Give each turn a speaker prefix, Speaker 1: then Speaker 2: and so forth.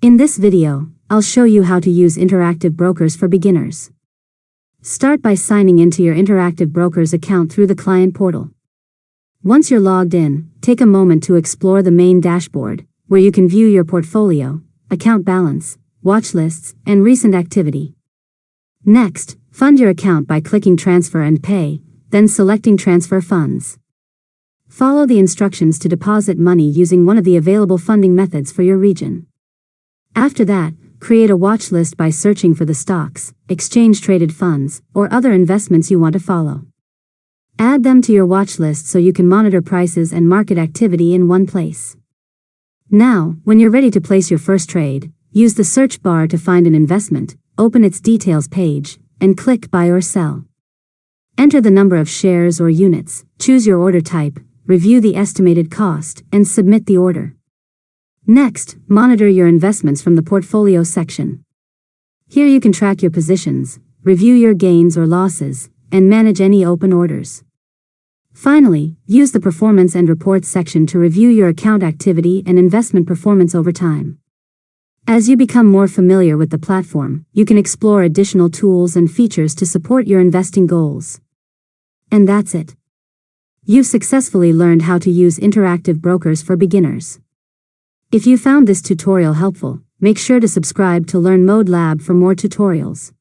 Speaker 1: In this video, I'll show you how to use interactive brokers for beginners. Start by signing into your interactive brokers account through the client portal. Once you're logged in, take a moment to explore the main dashboard, where you can view your portfolio, account balance, watch lists, and recent activity. Next, fund your account by clicking Transfer and Pay, then selecting Transfer Funds. Follow the instructions to deposit money using one of the available funding methods for your region. After that, create a watch list by searching for the stocks, exchange-traded funds, or other investments you want to follow. Add them to your watch list so you can monitor prices and market activity in one place. Now, when you're ready to place your first trade, use the search bar to find an investment, open its details page, and click Buy or Sell. Enter the number of shares or units, choose your order type, review the estimated cost, and submit the order. Next, monitor your investments from the Portfolio section. Here you can track your positions, review your gains or losses, and manage any open orders. Finally, use the Performance and Reports section to review your account activity and investment performance over time. As you become more familiar with the platform, you can explore additional tools and features to support your investing goals. And that's it. You've successfully learned how to use interactive brokers for beginners. If you found this tutorial helpful, make sure to subscribe to Learn Mode Lab for more tutorials.